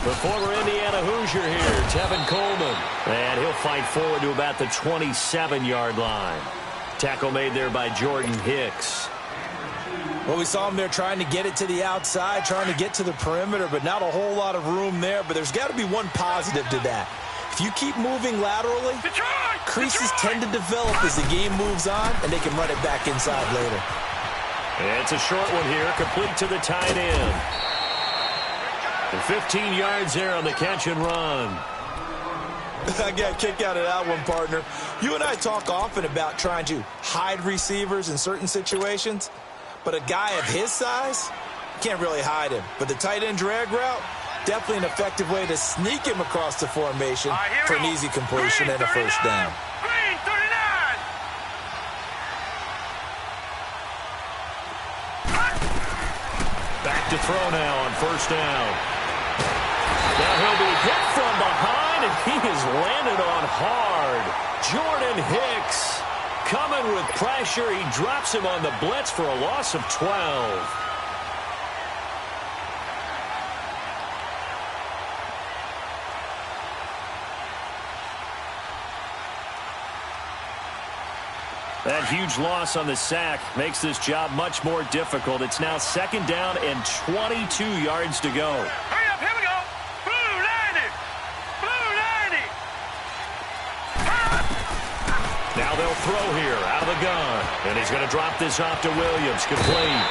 The former Indiana Hoosier here, Tevin Coleman. And he'll fight forward to about the 27-yard line. Tackle made there by Jordan Hicks. Well, we saw him there trying to get it to the outside, trying to get to the perimeter, but not a whole lot of room there. But there's got to be one positive to that. If you keep moving laterally, creases tend to develop as the game moves on, and they can run it back inside later. It's a short one here, complete to the tight end. And 15 yards there on the catch and run. I got a kick out of that one, partner. You and I talk often about trying to hide receivers in certain situations, but a guy of his size, can't really hide him. But the tight end drag route, definitely an effective way to sneak him across the formation for an easy completion and a first down. Back to throw now on first down. Now he'll be hit from behind, and he has landed on hard. Jordan Hicks coming with pressure. He drops him on the blitz for a loss of 12. That huge loss on the sack makes this job much more difficult. It's now second down and 22 yards to go. Hurry up, here we go. Blue 90. Blue 90. Now they'll throw here out of the gun. And he's going to drop this off to Williams. Complete.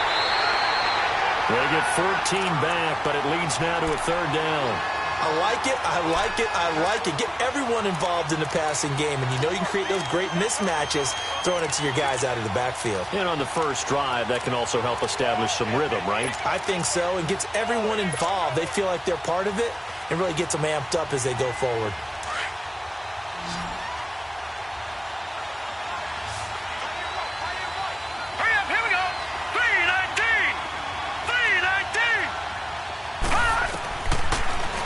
They get 14 back, but it leads now to a third down. I like it, I like it, I like it. Get everyone involved in the passing game, and you know you can create those great mismatches throwing it to your guys out of the backfield. And on the first drive, that can also help establish some rhythm, right? I think so, and gets everyone involved. They feel like they're part of it, and really gets them amped up as they go forward. Hurry up, here we go. 319. 319.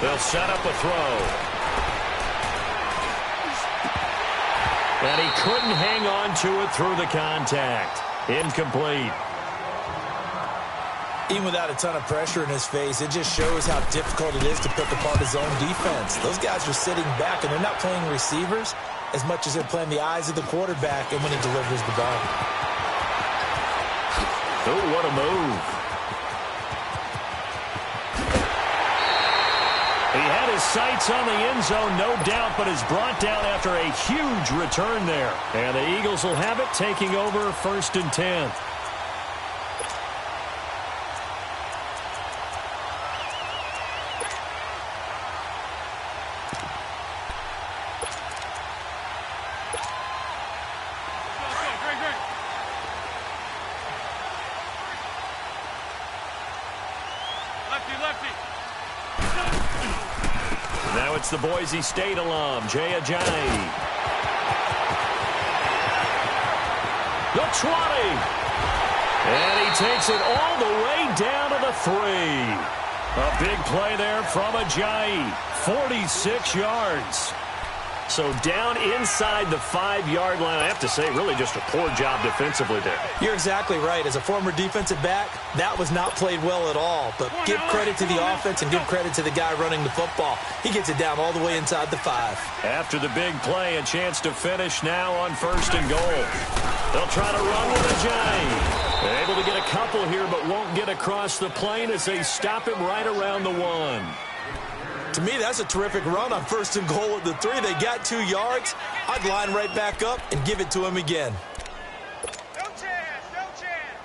They'll set up a throw. And he couldn't hang on to it through the contact. Incomplete. Even without a ton of pressure in his face, it just shows how difficult it is to pick apart his own defense. Those guys are sitting back, and they're not playing receivers as much as they're playing the eyes of the quarterback and when he delivers the ball. Oh, what a move. He had his sights on the end zone, no doubt, but is brought down after a huge return there. And the Eagles will have it, taking over first and 10. Now it's the Boise State alum, Jay Ajayi. The 20. And he takes it all the way down to the 3. A big play there from Ajayi. 46 yards. So down inside the 5-yard line. I have to say, really just a poor job defensively there. You're exactly right. As a former defensive back, that was not played well at all. But give credit to the offense and give credit to the guy running the football. He gets it down all the way inside the 5. After the big play, a chance to finish now on first and goal. They'll try to run with Ajayi. Able to get a couple here, but won't get across the plane as they stop him right around the 1. To me, that's a terrific run on first and goal at the 3. They got 2 yards. I'd line right back up and give it to him again. No chance, no chance.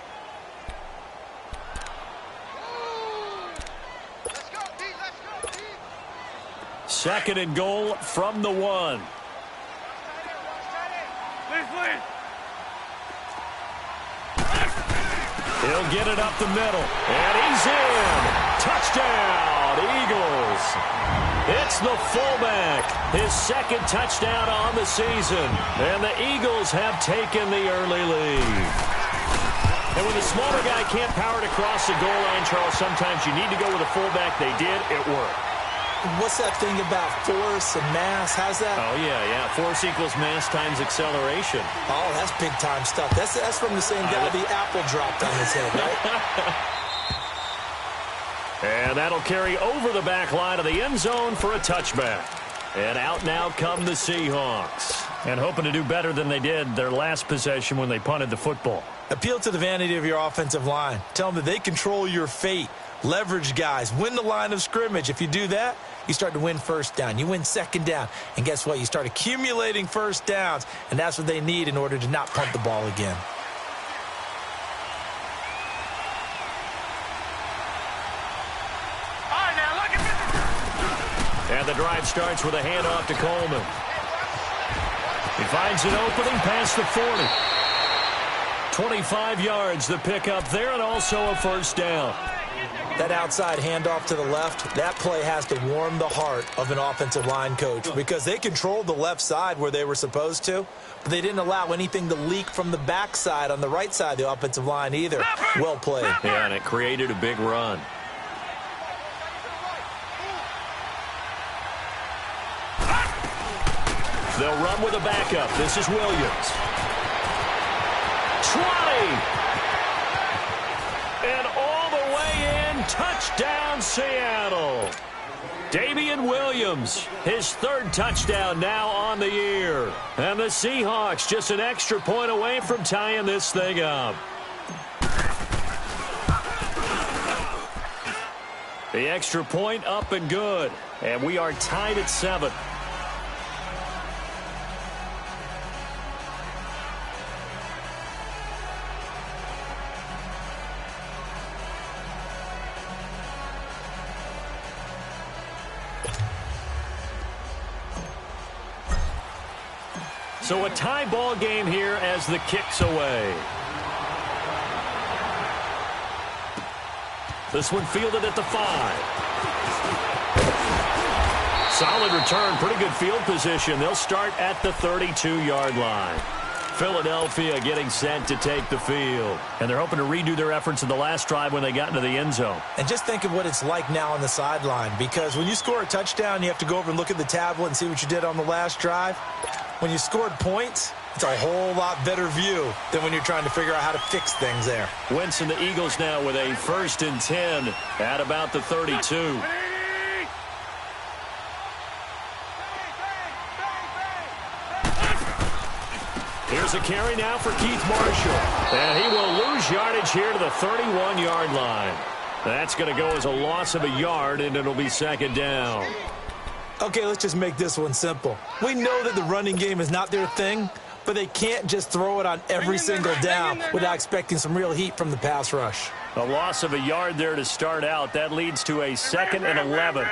Let's go, D, let's go, D. Second and goal from the 1. Please, please. He'll get it up the middle. And he's in. Touchdown, Eagles. It's the fullback. His second touchdown on the season. And the Eagles have taken the early lead. And when the smaller guy can't power it across the goal line, Charles, sometimes you need to go with a fullback. They did. It worked. What's that thing about force and mass? How's that? Oh, yeah. Force equals mass times acceleration. Oh, that's big-time stuff. That's from the same guy the apple dropped on his head, right? And that'll carry over the back line of the end zone for a touchback. And out now come the Seahawks. And hoping to do better than they did their last possession when they punted the football. Appeal to the vanity of your offensive line. Tell them that they control your fate. Leverage guys. Win the line of scrimmage. If you do that, you start to win first down. You win second down. And guess what? You start accumulating first downs. And that's what they need in order to not punt the ball again. And the drive starts with a handoff to Coleman. He finds an opening past the 40. 25 yards the pickup there, and also a first down. That outside handoff to the left, that play has to warm the heart of an offensive line coach because they controlled the left side where they were supposed to, but they didn't allow anything to leak from the backside on the right side of the offensive line either. Well played. Yeah, and it created a big run. They'll run with a backup. This is Williams. 20. And all the way in. Touchdown, Seattle. Damian Williams, his third touchdown now on the year. And the Seahawks just an extra point away from tying this thing up. The extra point up and good. And we are tied at 7. So a tie ball game here as the kick's away. This one fielded at the 5. Solid return, pretty good field position. They'll start at the 32-yard line. Philadelphia getting set to take the field. And they're hoping to redo their efforts in the last drive when they got into the end zone. And just think of what it's like now on the sideline, because when you score a touchdown, you have to go over and look at the tablet and see what you did on the last drive. When you scored points, it's a whole lot better view than when you're trying to figure out how to fix things there. Wentz and the Eagles now with a 1st and 10 at about the 32. Here's a carry now for Keith Marshall. And he will lose yardage here to the 31-yard line. That's going to go as a loss of a yard, and it'll be 2nd down. Okay, let's just make this one simple. We know that the running game is not their thing, but they can't just throw it on every single down without expecting some real heat from the pass rush. A loss of a yard there to start out. That leads to a 2nd and 11.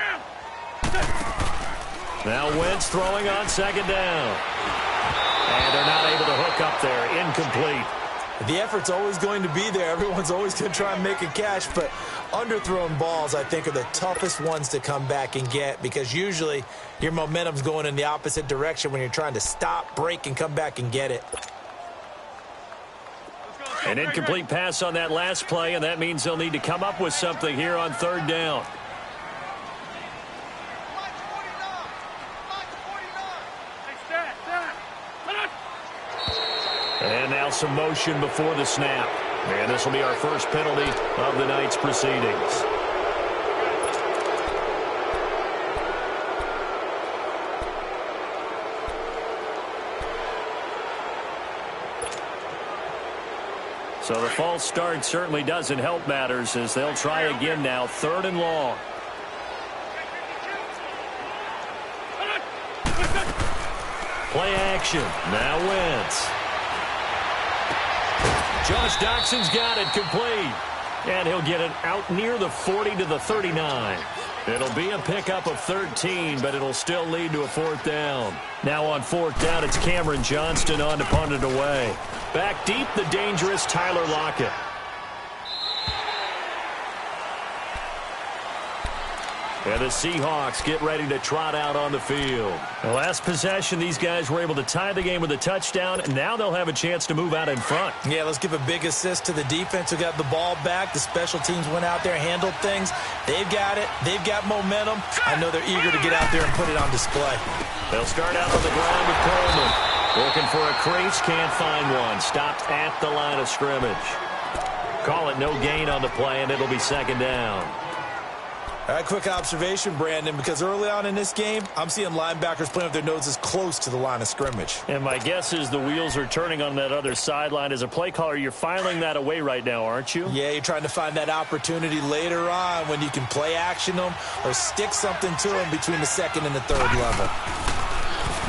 Now Wentz throwing on 2nd down. And they're not able to hook up there. Incomplete. The effort's always going to be there. Everyone's always going to try and make a catch, but underthrown balls, I think, are the toughest ones to come back and get because usually your momentum's going in the opposite direction when you're trying to stop, break, and come back and get it. An incomplete pass on that last play, and that means they'll need to come up with something here on 3rd down. And now some motion before the snap. And this will be our first penalty of the night's proceedings. So the false start certainly doesn't help matters as they'll try again now. 3rd and long. Play action. Now Wentz. Josh Doxson's got it complete. And he'll get it out near the 40 to the 39. It'll be a pickup of 13, but it'll still lead to a 4th down. Now on 4th down, it's Cameron Johnston on to punt it away. Back deep, the dangerous Tyler Lockett. And the Seahawks get ready to trot out on the field. The last possession, these guys were able to tie the game with a touchdown, and now they'll have a chance to move out in front. Yeah, let's give a big assist to the defense who got the ball back. The special teams went out there, handled things. They've got it. They've got momentum. I know they're eager to get out there and put it on display. They'll start out on the ground with Coleman. Looking for a crease, can't find one. Stopped at the line of scrimmage. Call it no gain on the play, and it'll be 2nd down. All right, quick observation, Brandon, because early on in this game, I'm seeing linebackers playing with their noses close to the line of scrimmage. And my guess is the wheels are turning on that other sideline. As a play caller, you're filing that away right now, aren't you? Yeah, you're trying to find that opportunity later on when you can play action them or stick something to them between the second and the third level.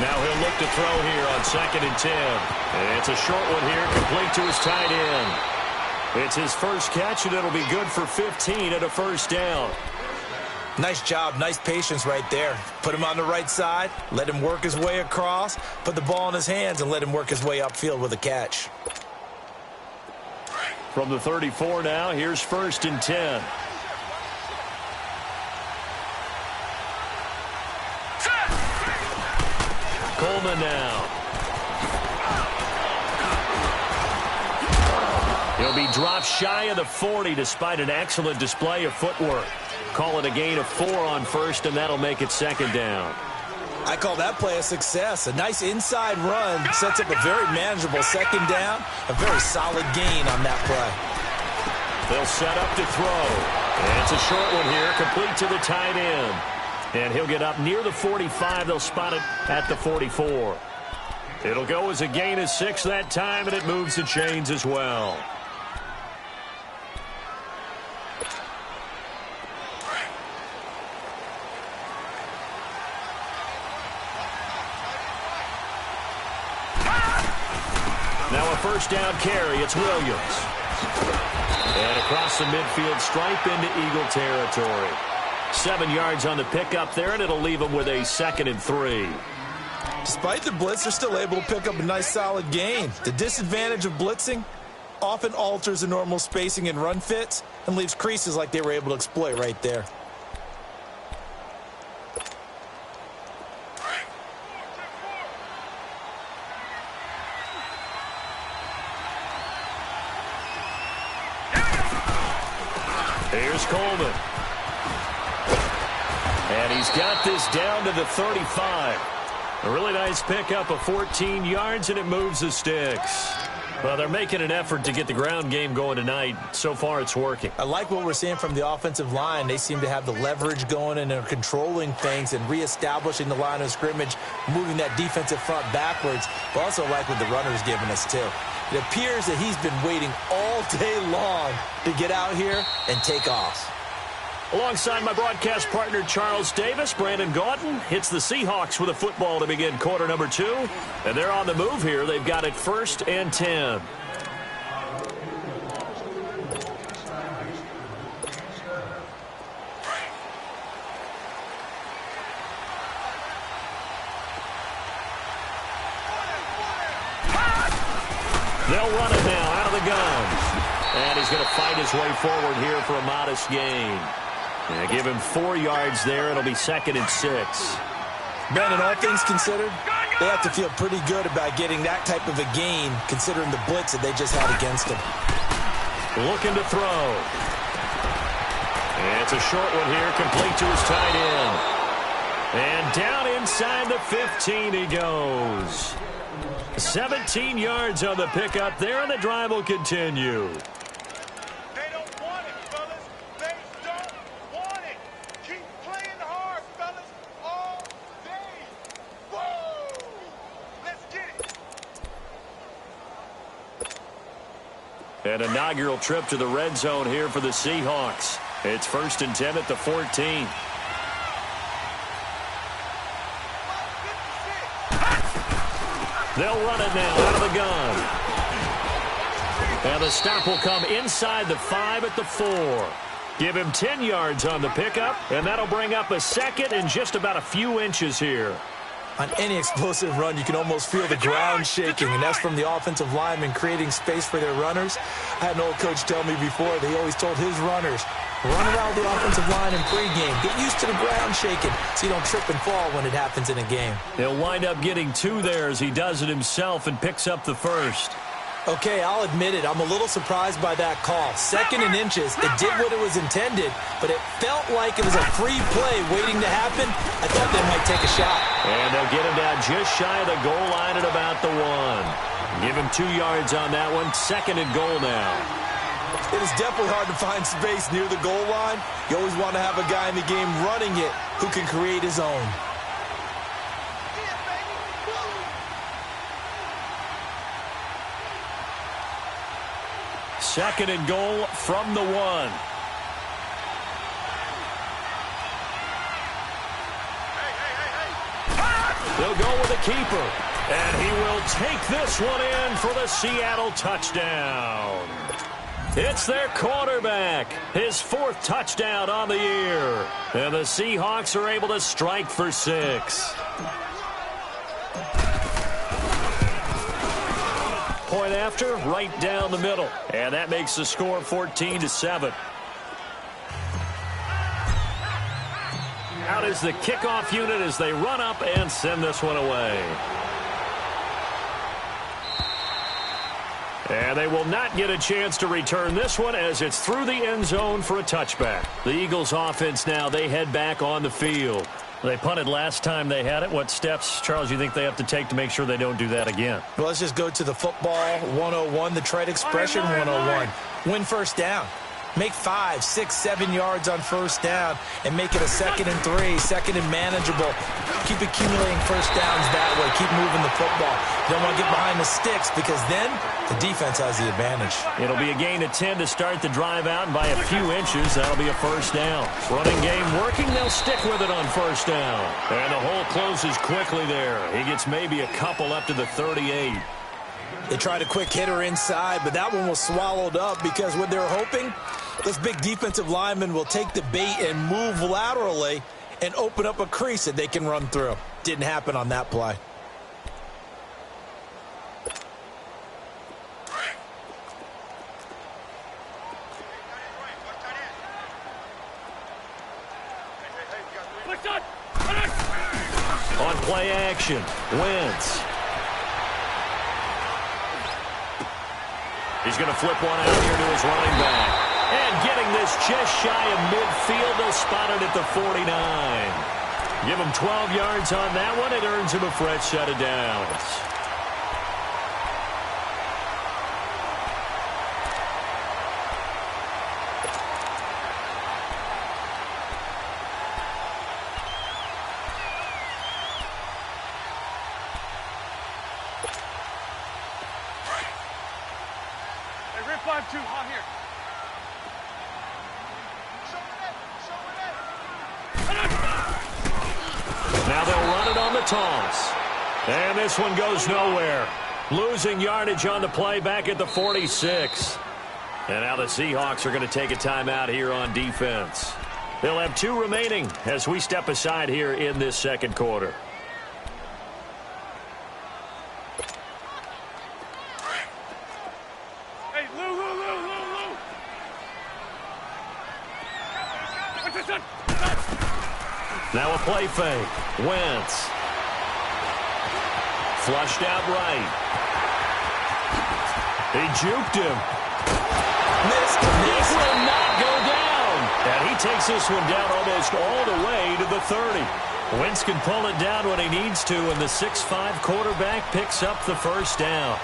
Now he'll look to throw here on 2nd and 10. And it's a short one here, complete to his tight end. It's his first catch, and it'll be good for 15 and a first down. Nice job, nice patience right there. Put him on the right side, let him work his way across, put the ball in his hands, and let him work his way upfield with a catch. From the 34 now, here's 1st and 10. Coleman now. He'll be dropped shy of the 40 despite an excellent display of footwork. Call it a gain of 4 on 1st, and that'll make it 2nd down. I call that play a success. A nice inside run sets up a very manageable 2nd down. A very solid gain on that play. They'll set up to throw. And it's a short one here, complete to the tight end. And he'll get up near the 45. They'll spot it at the 44. It'll go as a gain of 6 that time, and it moves the chains as well. Now a first down carry. It's Williams. And across the midfield stripe into Eagle territory. 7 yards on the pickup there, and it'll leave them with a 2nd and 3. Despite the blitz, they're still able to pick up a nice solid gain. The disadvantage of blitzing often alters the normal spacing and run fits and leaves creases like they were able to exploit right there. Here's Coleman. And he's got this down to the 35. A really nice pickup of 14 yards, and it moves the sticks. Well, they're making an effort to get the ground game going tonight. So far, it's working. I like what we're seeing from the offensive line. They seem to have the leverage going, and they're controlling things and reestablishing the line of scrimmage, moving that defensive front backwards. But also like what the runner's giving us, too. It appears that he's been waiting all day long to get out here and take off. Alongside my broadcast partner, Charles Davis, Brandon Gaudin hits the Seahawks with a football to begin quarter number 2. And they're on the move here. They've got it 1st and 10. They'll run it now out of the gun. And he's going to fight his way forward here for a modest gain. And give him 4 yards there. It'll be 2nd and 6. Brandon, all things considered, they have to feel pretty good about getting that type of a gain, considering the blitz that they just had against them. Looking to throw. And it's a short one here, complete to his tight end. And down inside the 15 he goes. 17 yards on the pickup there, and the drive will continue. They don't want it, fellas. They don't want it. Keep playing hard, fellas, all day. Woo! Let's get it. An inaugural trip to the red zone here for the Seahawks. It's 1st and 10 at the 14. They'll run it now out of the gun. And the stop will come inside the 5 at the 4. Give him 10 yards on the pickup, and that'll bring up a 2nd and just about a few inches here. On any explosive run, you can almost feel the ground shaking, and that's from the offensive linemen creating space for their runners. I had an old coach tell me before that he always told his runners, run around the offensive line in pregame. Get used to the ground shaking so you don't trip and fall when it happens in a game. He'll wind up getting 2 there as he does it himself and picks up the 1st. Okay, I'll admit it. I'm a little surprised by that call. 2nd and inches. It did what it was intended, but it felt like it was a free play waiting to happen. I thought they might take a shot. And they'll get him down just shy of the goal line at about the 1. Give him 2 yards on that one. 2nd and goal now. It is definitely hard to find space near the goal line. You always want to have a guy in the game running it who can create his own. Second and goal from the 1. They'll go with a keeper. And he will take this one in for the Seattle touchdown. It's their quarterback, his 4th touchdown on the year. And the Seahawks are able to strike for 6. Point after, right down the middle. And that makes the score 14-7. Out is the kickoff unit as they run up and send this one away. And they will not get a chance to return this one as it's through the end zone for a touchback. The Eagles offense now, they head back on the field. They punted last time they had it. What steps, Charles, you think they have to take to make sure they don't do that again? Well, let's just go to the football 101, the trade expression 101. Win first down. Make 5, 6, 7 yards on first down and make it a 2nd and 3, 2nd and manageable. Keep accumulating first downs that way. Keep moving the football. You don't want to get behind the sticks because then the defense has the advantage. It'll be a gain of 10 to start the drive out, and by a few inches, that'll be a first down. Running game working, they'll stick with it on first down. And the hole closes quickly there. He gets maybe a couple up to the 38. They tried a quick hitter inside, but that one was swallowed up because what they were hoping, this big defensive lineman will take the bait and move laterally and open up a crease that they can run through. Didn't happen on that play. On play action, Wentz. He's going to flip one out here to his running back. And getting this just shy of midfield, they'll spot it at the 49. Give him 12 yards on that one. It earns him a fresh set of downs. Hey, rip 5-2 on here. Now they'll run it on the toss. And this one goes nowhere. Losing yardage on the play back at the 46. And now the Seahawks are going to take a timeout here on defense. They'll have 2 remaining as we step aside here in this second quarter. Hey, Lou. Now a play fake. Wentz. Flushed out right. He juked him. Missed. This will not go down. And he takes this one down almost all the way to the 30. Wentz can pull it down when he needs to, and the 6'5" quarterback picks up the first down.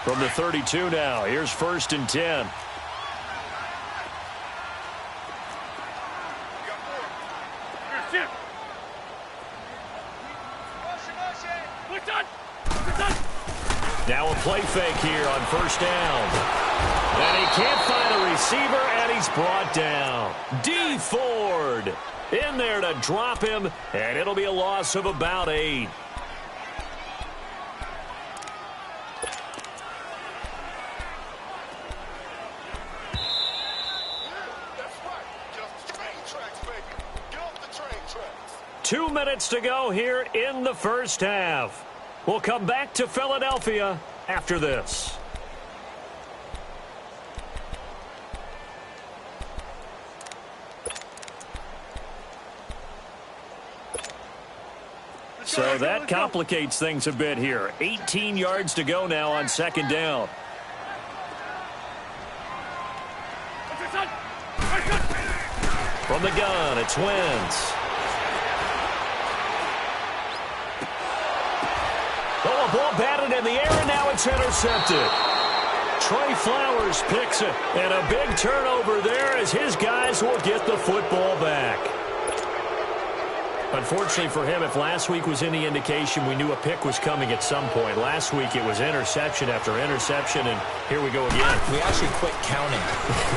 From the 32 now, here's 1st and 10. Now a play fake here on first down. And he can't find a receiver, and he's brought down. D. Ford in there to drop him, and it'll be a loss of about 8. That's right. Just train tracks, baby. Get off the train tracks. 2 minutes to go here in the first half. We'll come back to Philadelphia after this. So that complicates things a bit here. 18 yards to go now on second down. From the gun, it's Wentz. Oh, a ball batted in the air, and now it's intercepted. Trey Flowers picks it, and a big turnover there as his guys will get the football back. Unfortunately for him, if last week was any indication, we knew a pick was coming at some point. Last week it was interception after interception, and here we go again. We actually quit counting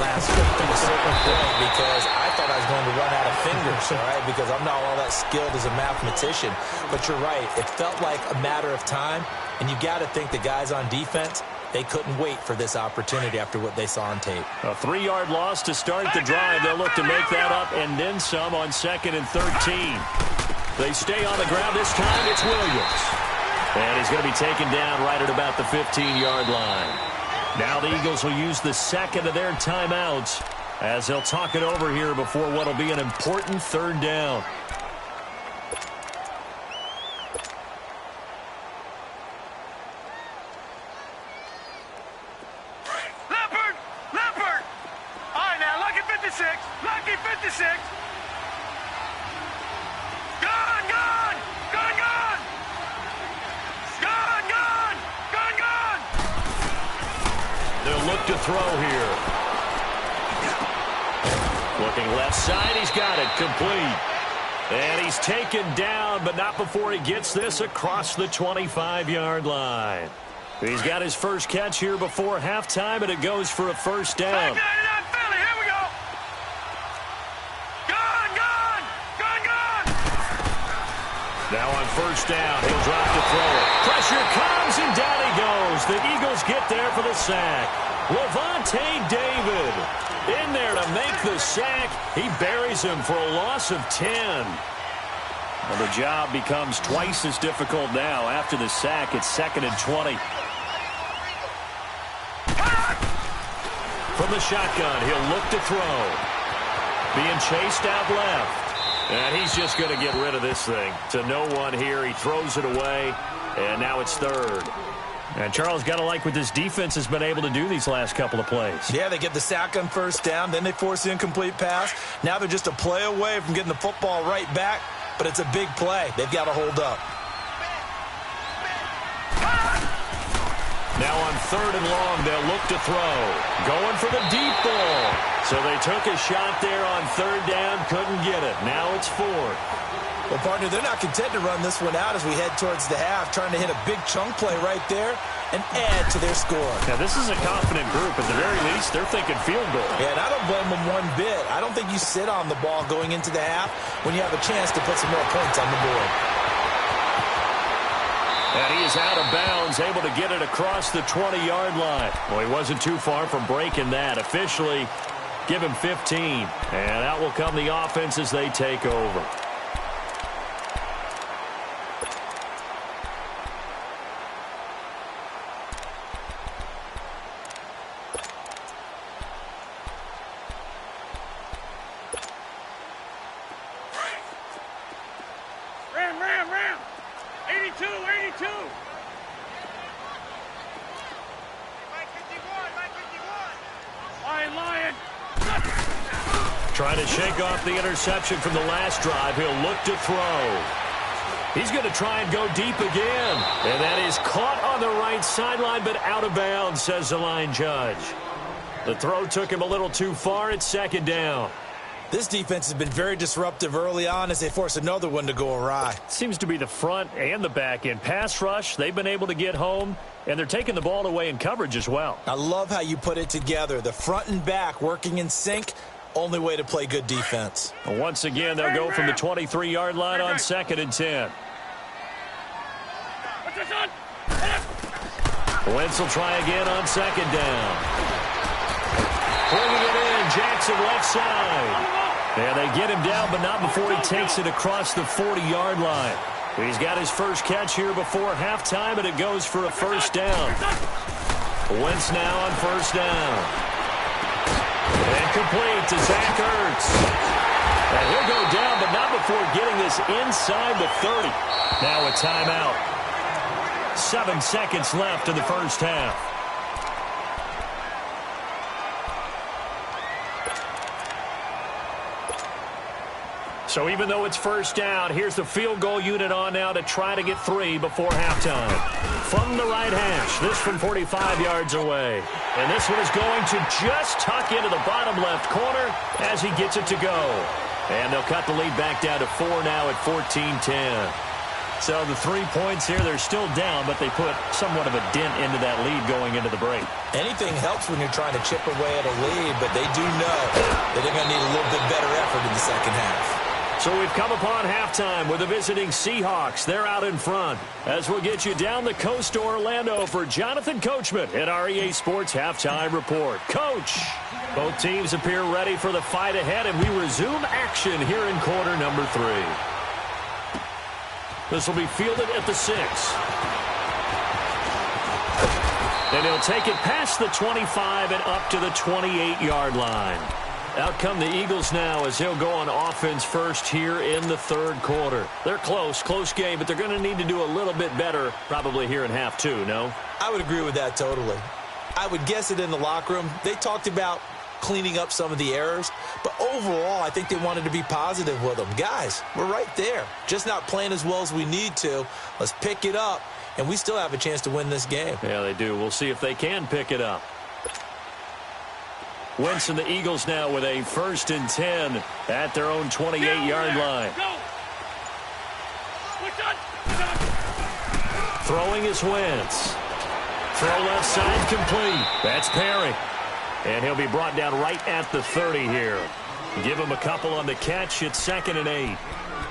last week to a certain point because I thought I was going to run out of fingers, all right, because I'm not all that skilled as a mathematician. But you're right. It felt like a matter of time, and you got to think the guys on defense, they couldn't wait for this opportunity after what they saw on tape. A 3-yard loss to start the drive. They'll look to make that up and then some on 2nd and 13. They stay on the ground this time. It's Williams. And he's going to be taken down right at about the 15-yard line. Now the Eagles will use the second of their timeouts as they'll talk it over here before what will be an important 3rd down. To throw here. Looking left side, he's got it complete. And he's taken down, but not before he gets this across the 25-yard line. He's got his first catch here before halftime, and it goes for a 1st down. Now on 1st down, he'll drop to throw it. Pressure comes, and down he goes. The Eagles get there for the sack. Levante David in there to make the sack. He buries him for a loss of 10. Well, the job becomes twice as difficult now. After the sack, it's 2nd and 20. From the shotgun, he'll look to throw. Being chased out left. And he's just going to get rid of this thing. To no one here. He throws it away. And now it's 3rd. And Charles, got to like what this defense has been able to do these last couple of plays. Yeah, they get the sack on 1st down, then they force the incomplete pass. Now they're just a play away from getting the football right back, but it's a big play. They've got to hold up. Now on 3rd and long, they'll look to throw. Going for the deep ball. So they took a shot there on 3rd down, couldn't get it. Now it's 4th. Well, partner, they're not content to run this one out as we head towards the half, trying to hit a big chunk play right there and add to their score. Now, this is a confident group. At the very least, they're thinking field goal. Yeah, and I don't blame them one bit. I don't think you sit on the ball going into the half when you have a chance to put some more points on the board. And he is out of bounds, able to get it across the 20-yard line. Well, he wasn't too far from breaking that. Officially, give him 15. And out will come the offense as they take over. Ram. 82. Lion. Trying to shake off the interception from the last drive. He'll look to throw. He's going to try and go deep again. And that is caught on the right sideline, but out of bounds, says the line judge. The throw took him a little too far. It's 2nd down. This defense has been very disruptive early on as they force another one to go awry. Seems to be the front and the back end. Pass rush, they've been able to get home, and they're taking the ball away in coverage as well. I love how you put it together. The front and back working in sync, only way to play good defense. Once again, they'll go from the 23-yard line on 2nd and 10. Wentz will try again on 2nd down. Bringing it in, Jackson left side. And they get him down, but not before he takes it across the 40-yard line. He's got his first catch here before halftime, and it goes for a 1st down. Wentz now on 1st down. And complete to Zach Ertz. And he'll go down, but not before getting this inside the 30. Now a timeout. 7 seconds left in the first half. So even though it's first down, here's the field goal unit on now to try to get 3 before halftime. From the right hash, this from 45 yards away. And this one is going to just tuck into the bottom left corner as he gets it to go. And they'll cut the lead back down to 4 now at 14-10. So the 3 points here, they're still down, but they put somewhat of a dent into that lead going into the break. Anything helps when you're trying to chip away at a lead, but they do know that they're going to need a little bit better effort in the second half. So we've come upon halftime with the visiting Seahawks. They're out in front. As we'll get you down the coast to Orlando for Jonathan Coachman at our EA Sports Halftime Report. Coach, both teams appear ready for the fight ahead, and we resume action here in quarter number 3. This will be fielded at the 6. And he'll take it past the 25 and up to the 28-yard line. Out come the Eagles now as they'll go on offense first here in the third quarter. They're close game, but they're going to need to do a little bit better probably here in half 2, no? I would agree with that totally. I would guess it in the locker room. They talked about cleaning up some of the errors, but overall I think they wanted to be positive with them. Guys, we're right there. Just not playing as well as we need to. Let's pick it up, and we still have a chance to win this game. Yeah, they do. We'll see if they can pick it up. Wentz and the Eagles now with a 1st and 10 at their own 28-yard line. Throwing is Wentz. Throw left side complete. That's Perry. And he'll be brought down right at the 30 here. Give him a couple on the catch. It's 2nd and 8.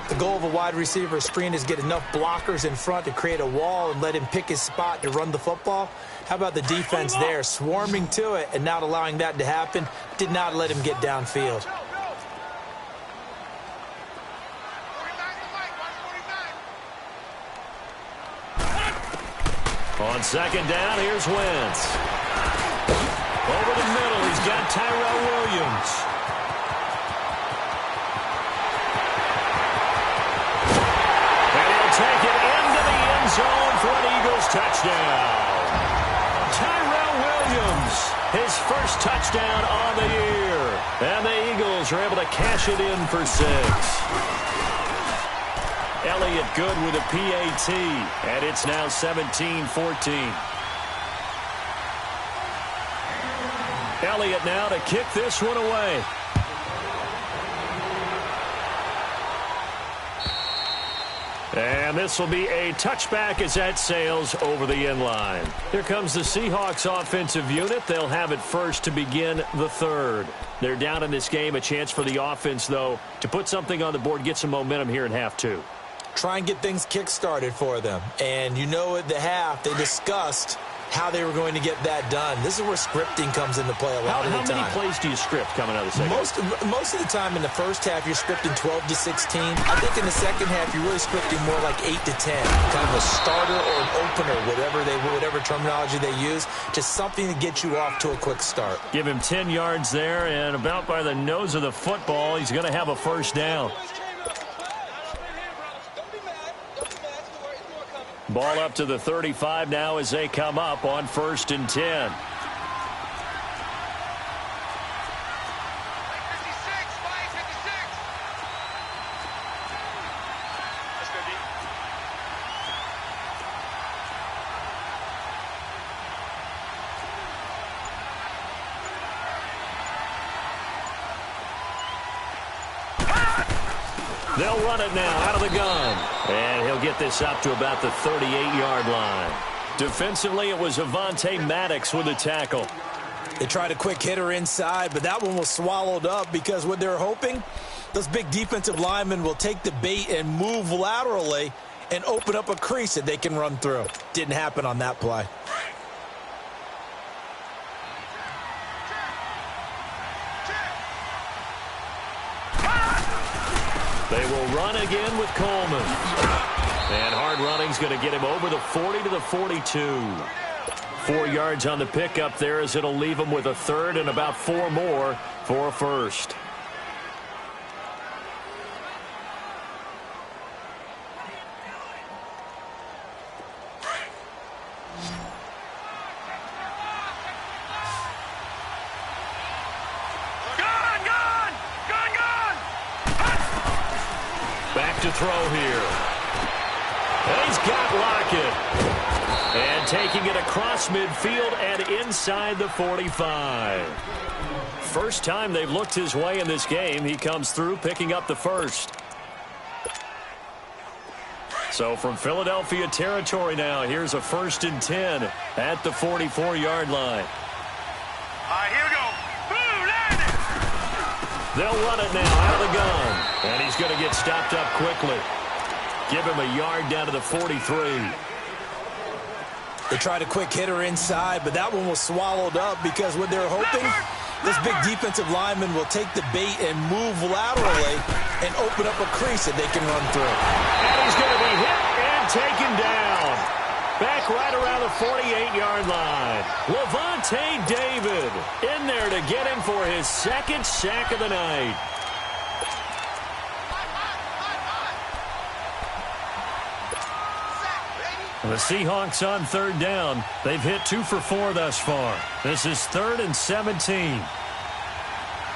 The goal of a wide receiver screen is get enough blockers in front to create a wall and let him pick his spot to run the football. How about the defense there, swarming to it and not allowing that to happen? Did not let him get downfield. On 2nd down, here's Wentz. Over the middle, he's got Tyrell Williams. And he'll take it into the end zone for an Eagles touchdown. Tyrell Williams, his first touchdown on the year. And the Eagles are able to cash it in for 6. Elliott good with a PAT, and it's now 17-14. Elliott now to kick this one away. And this will be a touchback as that sails over the end line. Here comes the Seahawks offensive unit. They'll have it first to begin the 3rd. They're down in this game. A chance for the offense, though, to put something on the board, get some momentum here in half 2. Try and get things kick-started for them. And you know at the half, they discussed how they were going to get that done. This is where scripting comes into play a lot of the time. How many plays do you script coming out of the second half? Most of the time in the first half, you're scripting 12 to 16. I think in the second half, you're really scripting more like 8 to 10. Kind of a starter or an opener, whatever terminology they use. Just something to get you off to a quick start. Give him 10 yards there, and about by the nose of the football, he's going to have a first down. Ball up to the 35 now as they come up on 1st and 10. They'll run it now out of the gun. And he'll get this up to about the 38-yard line. Defensively, it was Avonte Maddox with a tackle. They tried a quick hitter inside, but that one was swallowed up because what they're hoping, those big defensive linemen will take the bait and move laterally and open up a crease that they can run through. Didn't happen on that play. They will run again with Coleman. And hard running's going to get him over the 40 to the 42. 4 yards on the pickup there as it'll leave him with a 3rd and about 4 more for a first. to throw here. And he's got Lockett. And taking it across midfield and inside the 45. First time they've looked his way in this game. He comes through picking up the first. So from Philadelphia territory now, here's a 1st and 10 at the 44-yard line. All right, here we go. Boom, land it. They'll run it now out of the gun. And he's going to get stopped up quickly. Give him a yard down to the 43. They tried a quick hitter inside, but that one was swallowed up because what they're hoping, this big defensive lineman will take the bait and move laterally and open up a crease that they can run through. And he's going to be hit and taken down. Back right around the 48-yard line. Levante David in there to get him for his 2nd sack of the night. The Seahawks on 3rd down. They've hit 2 for 4 thus far. This is 3rd and 17. Now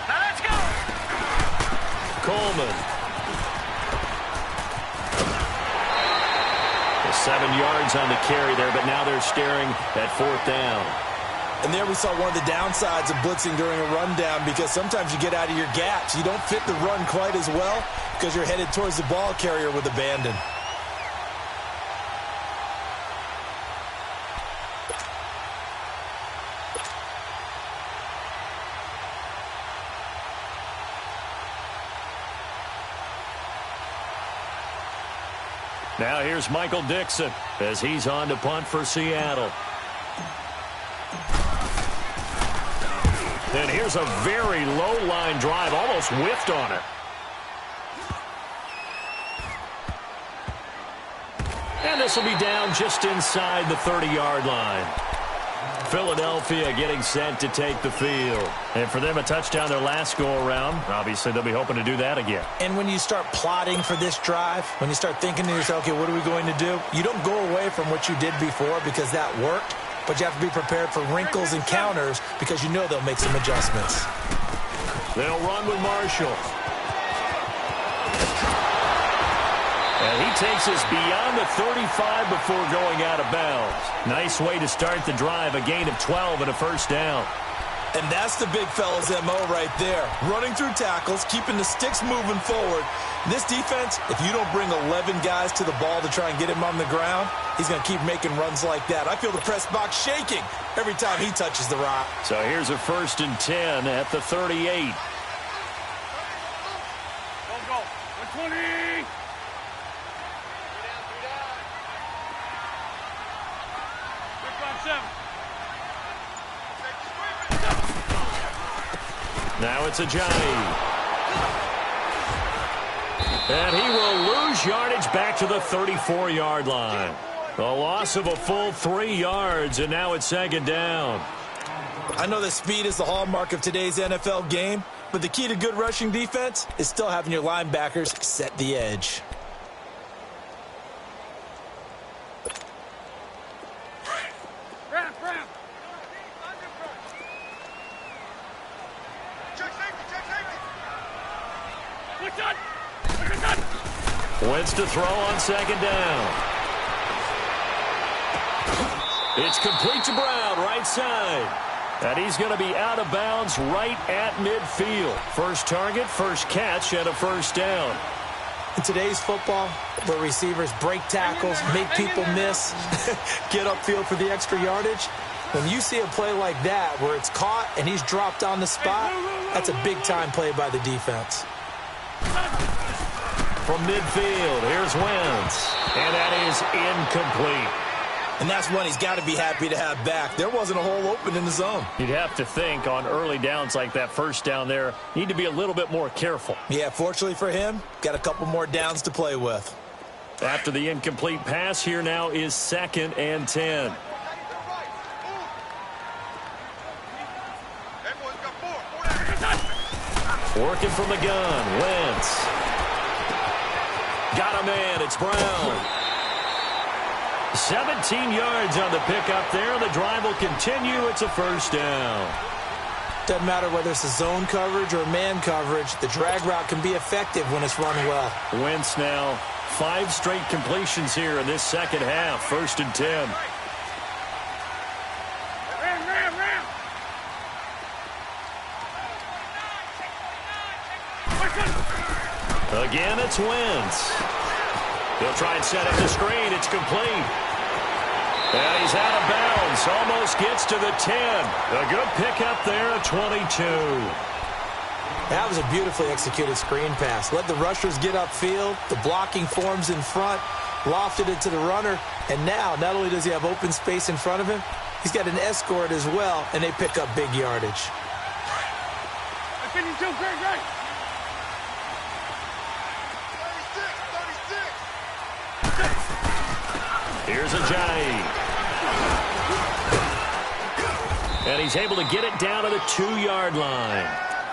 let's go. Coleman. 7 yards on the carry there, but now they're staring at 4th down. And there we saw one of the downsides of blitzing during a rundown because sometimes you get out of your gaps. You don't fit the run quite as well because you're headed towards the ball carrier with abandon. Now here's Michael Dixon as he's on to punt for Seattle. And here's a very low line drive, almost whiffed on it. And this will be down just inside the 30-yard line. Philadelphia getting set to take the field. And for them, a touchdown their last go-around. Obviously, they'll be hoping to do that again. And when you start plotting for this drive, when you start thinking to yourself, okay, what are we going to do? You don't go away from what you did before because that worked, but you have to be prepared for wrinkles and counters because you know they'll make some adjustments. They'll run with Marshall. And he takes us beyond the 35 before going out of bounds. Nice way to start the drive, a gain of 12 and a 1st down. And that's the big fella's MO right there. Running through tackles, keeping the sticks moving forward. This defense, if you don't bring 11 guys to the ball to try and get him on the ground, he's going to keep making runs like that. I feel the press box shaking every time he touches the rock. So here's a 1st and 10 at the 38. Go. 120. Now it's Ajayi. And he will lose yardage back to the 34-yard line. A loss of a full 3 yards, and now it's 2nd down. I know that speed is the hallmark of today's NFL game, but the key to good rushing defense is still having your linebackers set the edge. Wentz to throw on 2nd down. It's complete to Brown, right side. And he's going to be out of bounds right at midfield. First target, first catch, and a 1st down. In today's football, where receivers break tackles, make people miss, get upfield for the extra yardage, when you see a play like that where it's caught and he's dropped on the spot, that's a big-time play by the defense. From midfield, here's Wentz. And that is incomplete. And that's one he's got to be happy to have back. There wasn't a hole open in the zone. You'd have to think on early downs like that 1st down there, need to be a little bit more careful. Yeah, fortunately for him, got a couple more downs to play with. After the incomplete pass, here now is 2nd and 10. Working from the gun, Wentz. Got a man, it's Brown. 17 yards on the pickup there. The drive will continue. It's a 1st down. Doesn't matter whether it's a zone coverage or man coverage, the drag route can be effective when it's run well. Wentz now 5 straight completions here in this second half. 1st and 10. Again, it's Wentz. He'll try and set up the screen. It's complete. And he's out of bounds. Almost gets to the 10. A good pickup there at 22. That was a beautifully executed screen pass. Let the rushers get upfield. The blocking forms in front. Lofted it to the runner. And now, not only does he have open space in front of him, he's got an escort as well, and they pick up big yardage. Great. Here's Ajayi. And he's able to get it down to the 2-yard line.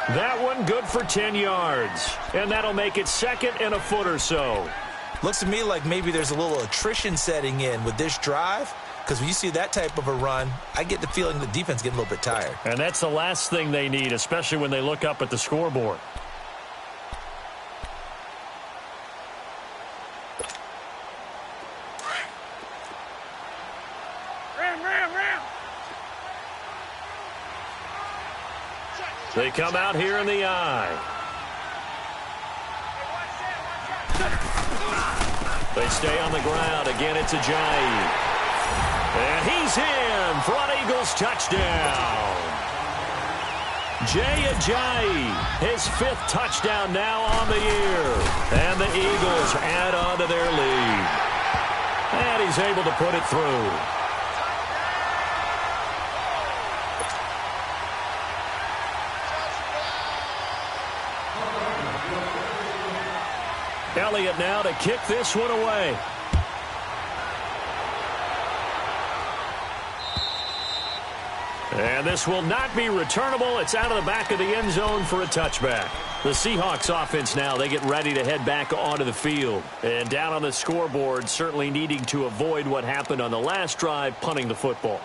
That one good for 10 yards. And that'll make it 2nd and a foot or so. Looks to me like maybe there's a little attrition setting in with this drive, because when you see that type of a run, I get the feeling the defense getting a little bit tired. And that's the last thing they need, especially when they look up at the scoreboard. They come out here in the eye. They stay on the ground. Again, it's Ajayi. And he's in. Front Eagles touchdown. Jay Ajayi, his 5th touchdown now on the year. And the Eagles add on to their lead. And he's able to put it through. Elliott now to kick this one away. And this will not be returnable. It's out of the back of the end zone for a touchback. The Seahawks offense now, they get ready to head back onto the field. And down on the scoreboard, certainly needing to avoid what happened on the last drive, punting the football.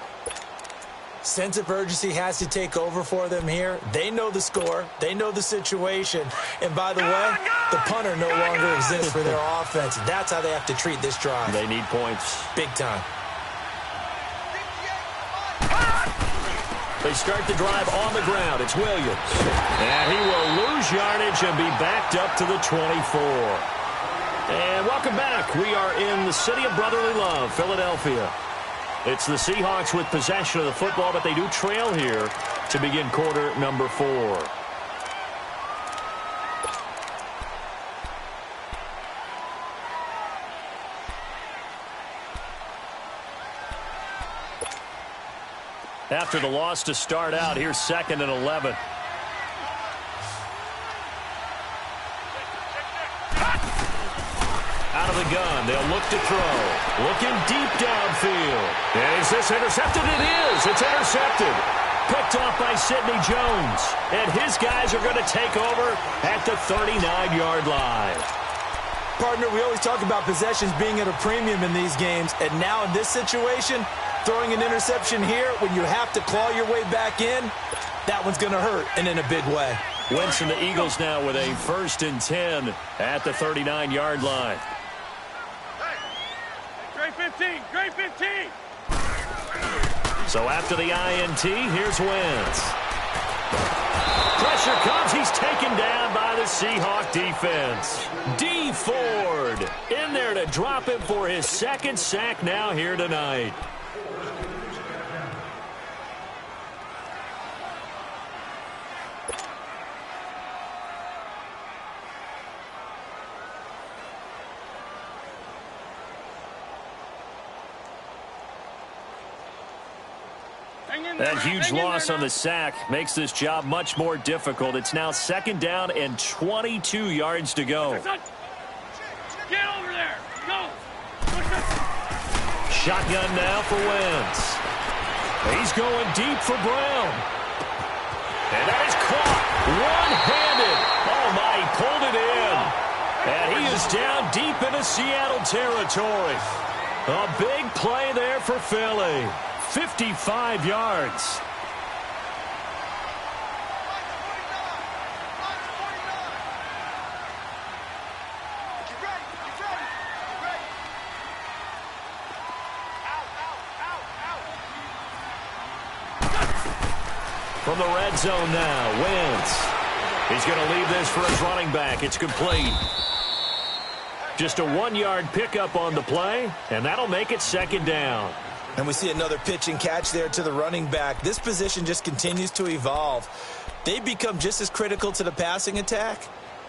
Sense of urgency has to take over for them here. They know the score. They know the situation. And by the way, the punter no longer exists for their offense. That's how they have to treat this drive. They need points. Big time. They start the drive on the ground. It's Williams. And he will lose yardage and be backed up to the 24. And welcome back. We are in the city of brotherly love, Philadelphia. It's the Seahawks with possession of the football, but they do trail here to begin quarter number 4. After the loss to start out, here's 2nd and 11. Out of the gun, they'll look to throw. Looking deep downfield. And is this intercepted? It is. It's intercepted. Picked off by Sidney Jones. And his guys are going to take over at the 39-yard line. Partner, we always talk about possessions being at a premium in these games. And now in this situation, throwing an interception here when you have to claw your way back in, that one's going to hurt, and in a big way. Wentz and the Eagles now with a 1st and 10 at the 39-yard line. Great 15. Great 15. So after the INT, here's Wentz. Pressure comes. He's taken down by the Seahawk defense. D. Ford in there to drop him for his 2nd sack now here tonight. That huge loss on the sack makes this job much more difficult. It's now 2nd down and 22 yards to go. Get over there. Go. Shotgun now for Wentz. He's going deep for Brown. And that is caught. One-handed. Oh, my, he pulled it in. And he is down deep into Seattle territory. A big play there for Philly. 55 yards. from the red zone now. Wentz. He's going to leave this for his running back. It's complete. Just a 1-yard pickup on the play, and that'll make it second down. And we see another pitch and catch there to the running back. This position just continues to evolve. They become just as critical to the passing attack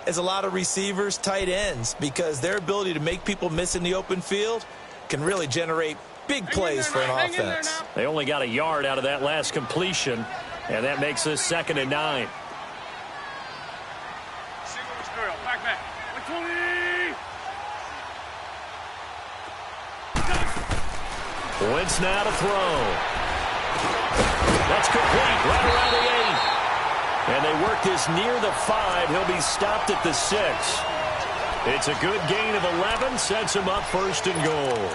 as a lot of receivers, tight ends, because their ability to make people miss in the open field can really generate big plays for an offense. They only got a yard out of that last completion, and that makes this 2nd and 9. Wentz now to throw. That's complete right around the 8. And they work this near the 5. He'll be stopped at the 6. It's a good gain of 11. Sets him up 1st and goal.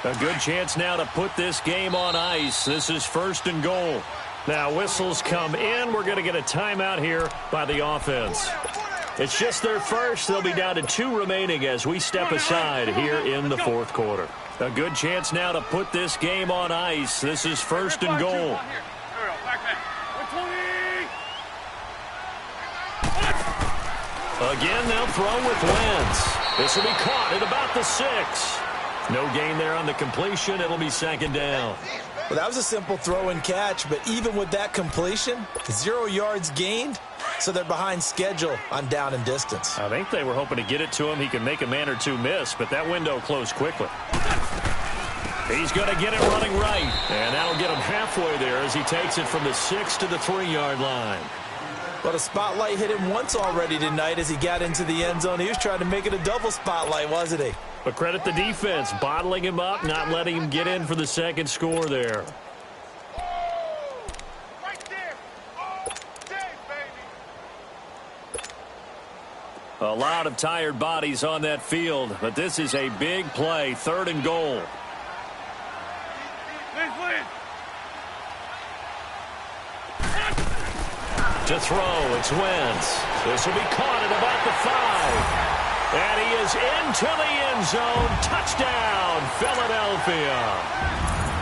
A good chance now to put this game on ice. This is 1st and goal. Now whistles come in. We're going to get a timeout here by the offense. It's just their first. They'll be down to 2 remaining as we step aside here in the 4th quarter. A good chance now to put this game on ice. This is 1st and goal. Again, they'll throw with Wentz. This will be caught at about the 6. No gain there on the completion. It'll be 2nd down. Well, that was a simple throw and catch, but even with that completion, 0 yards gained, so they're behind schedule on down and distance. I think they were hoping to get it to him. He can make a man or 2 miss, but that window closed quickly. He's going to get it running right, and that'll get him halfway there as he takes it from the 6 to the 3-yard line. Well, the spotlight hit him once already tonight as he got into the end zone. He was trying to make it a double spotlight, wasn't he? But credit the defense, bottling him up, not letting him get in for the 2nd score there. Right there. All day, baby. A lot of tired bodies on that field, but this is a big play, 3rd and goal. To throw, it's Wentz. This will be caught at about the 5. And he is into the end zone. Touchdown, Philadelphia.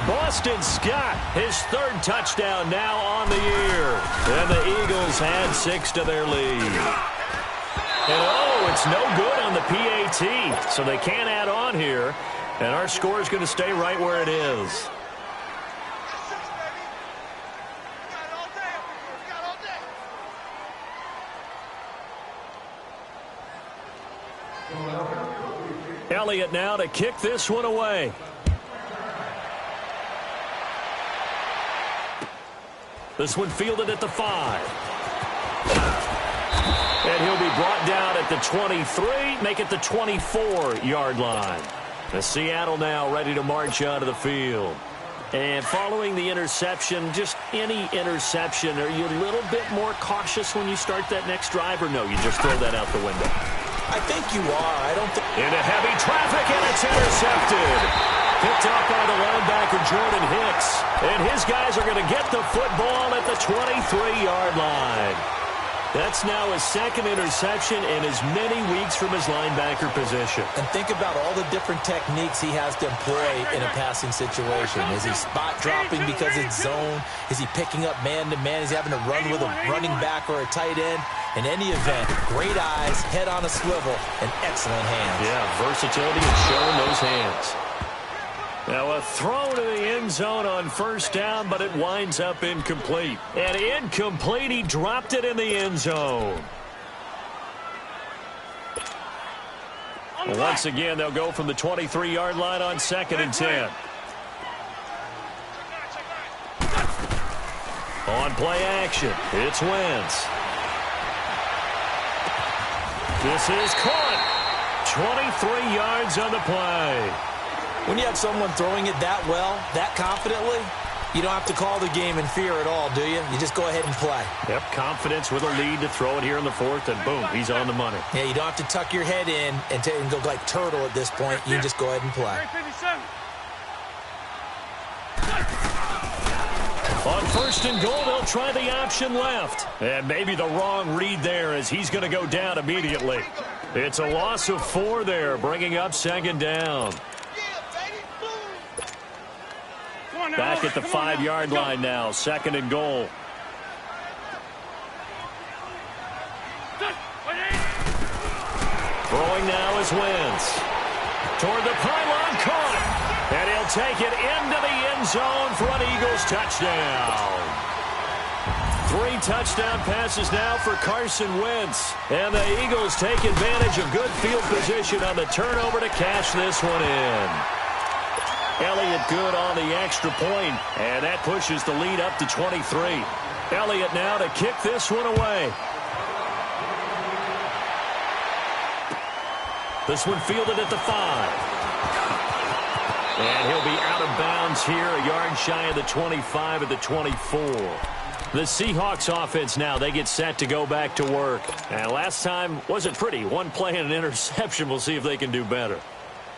Boston Scott, his 3rd touchdown now on the year. And the Eagles add 6 to their lead. And oh, it's no good on the PAT. So they can't add on here. And our score is going to stay right where it is. Elliott now to kick this one away. This one fielded at the 5. And he'll be brought down at the 23, make it the 24-yard line. The Seattle now ready to march onto the field. And following the interception, just any interception, are you a little bit more cautious when you start that next drive, or no, you just throw that out the window? I think you are. I don't think... Into heavy traffic, and it's intercepted. Picked up by the linebacker, Jordan Hicks. And his guys are going to get the football at the 23-yard line. That's now his 2nd interception in as many weeks from his linebacker position. And think about all the different techniques he has to employ in a passing situation. Is he spot dropping because it's zone? Is he picking up man-to-man? Is he having to run with a running back or a tight end? In any event, great eyes, head on a swivel, and excellent hands. Yeah, versatility and showing those hands. Now a throw to the end zone on 1st down, but it winds up incomplete. And incomplete, he dropped it in the end zone. Once again, they'll go from the 23-yard line on 2nd and 10. On play action, it's Wentz. This is caught. 23 yards on the play. When you have someone throwing it that well, that confidently, You don't have to call the game in fear at all, do you? You just go ahead and play. Yep, confidence with a lead to throw it here in the fourth, and boom, he's on the money. Yeah, you don't have to tuck your head in and go like turtle at this point. You just go ahead and play. On first and goal, they'll try the option left. And maybe the wrong read there as he's going to go down immediately. It's a loss of 4 there, bringing up second down. Back at the 5-yard line now, second and goal. Throwing now is Wentz. Toward the pylon, caught. And he'll take it into the end zone for an Eagles touchdown. 3 touchdown passes now for Carson Wentz. And the Eagles take advantage of good field position on the turnover to cash this one in. Elliott good on the extra point, and that pushes the lead up to 23. Elliott now to kick this one away. This one fielded at the 5. And he'll be out of bounds here, a yard shy of the 25 at the 24. The Seahawks offense now, they get set to go back to work. And last time wasn't pretty. One play and an interception. We'll see if they can do better.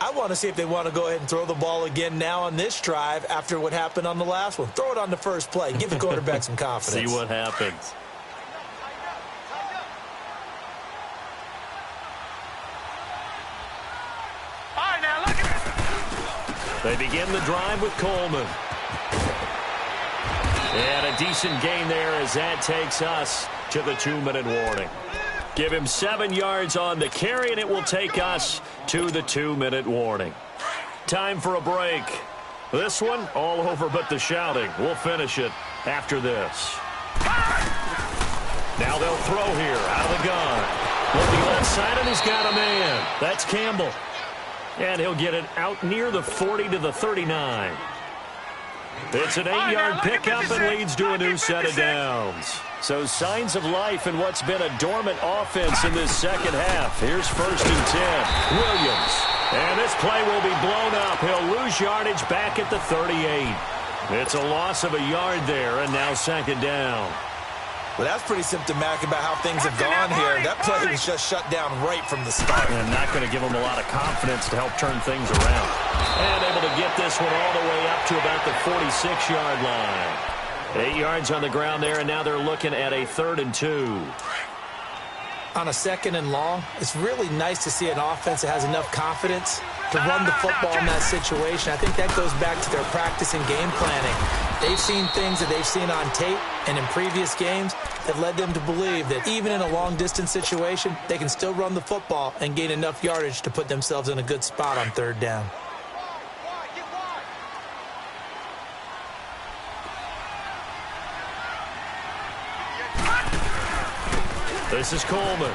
I want to see if they want to go ahead and throw the ball again now on this drive after what happened on the last one. Throw it on the first play. Give the quarterback some confidence. See what happens. All right, now look at it. They begin the drive with Coleman. And a decent gain there as that takes us to the 2-minute warning. Give him 7 yards on the carry, and it will take us to the 2-minute warning. Time for a break. This one, all over but the shouting. We'll finish it after this. Now they'll throw here out of the gun. Looking left side, and he's got a man. That's Campbell. And he'll get it out near the 40 to the 39. It's an 8-yard pickup and leads to a new set of downs. So signs of life in what's been a dormant offense in this second half. Here's first and 10. Williams. And this play will be blown up. He'll lose yardage back at the 38. It's a loss of a yard there, and now second down. Well, that's pretty symptomatic about how things have gone here. That play was just shut down right from the start. And not going to give them a lot of confidence to help turn things around. And able to get this one all the way up to about the 46-yard line. 8 yards on the ground there, and now they're looking at a 3rd and 2. On a 2nd and long, it's really nice to see an offense that has enough confidence to run the football in that situation. I think that goes back to their practice and game planning. They've seen things that they've seen on tape and in previous games that led them to believe that even in a long-distance situation, they can still run the football and gain enough yardage to put themselves in a good spot on 3rd down. This is Coleman.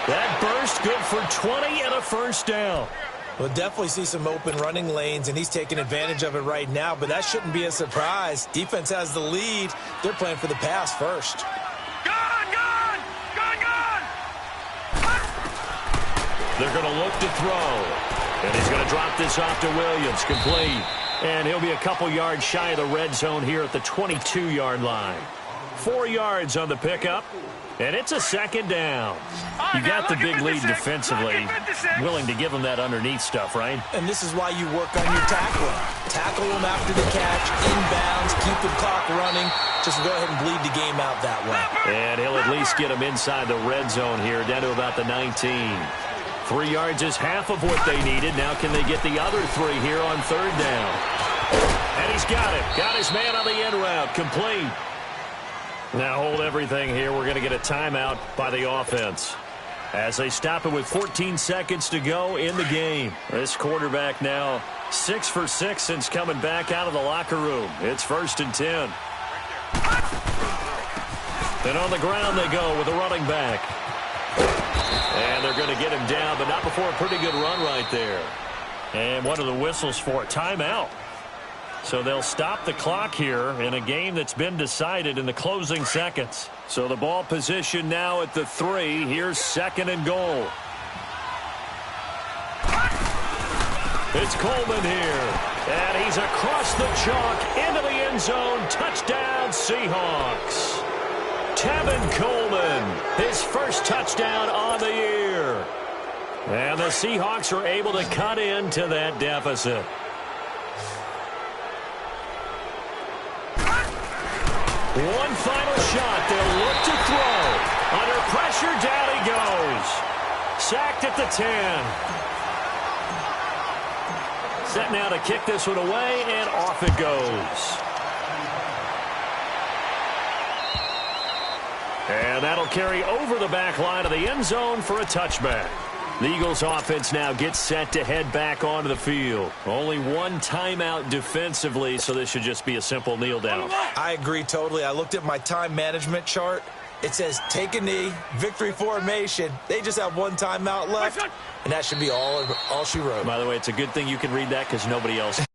That burst good for 20 and a first down. We'll definitely see some open running lanes, and he's taking advantage of it right now, but that shouldn't be a surprise. Defense has the lead. They're playing for the pass first. Gone! They're going to look to throw. And he's going to drop this off to Williams. Complete. And he'll be a couple yards shy of the red zone here at the 22-yard line. 4 yards on the pickup. And it's a second down. You got the big lead defensively. Willing to give them that underneath stuff, right? And this is why you work on your tackling. Tackle them after the catch, inbounds, keep the clock running. Just go ahead and bleed the game out that way. And he'll at least get them inside the red zone here, down to about the 19. 3 yards is half of what they needed. Now can they get the other 3 here on 3rd down? And he's got it. Got his man on the end route. Complete. Now hold everything here. We're going to get a timeout by the offense as they stop it with 14 seconds to go in the game. This quarterback now 6 for 6 since coming back out of the locker room. It's 1st and 10. And on the ground they go with a running back. And they're going to get him down, but not before a pretty good run right there. And one of the whistles for a timeout. So they'll stop the clock here in a game that's been decided in the closing seconds. So the ball position now at the 3. Here's 2nd and goal. It's Coleman here. And he's across the chalk into the end zone. Touchdown, Seahawks. Tevin Coleman, his first touchdown on the year. And the Seahawks are able to cut into that deficit. One final shot. They'll look to throw. Under pressure, down he goes. Sacked at the 10. Set now to kick this one away, and off it goes. And that'll carry over the back line of the end zone for a touchback. The Eagles offense now gets set to head back onto the field. Only one timeout defensively, so this should just be a simple kneel down. I agree totally. I looked at my time management chart. It says take a knee, victory formation. They just have one timeout left, and that should be all she wrote. By the way, it's a good thing you can read that because nobody else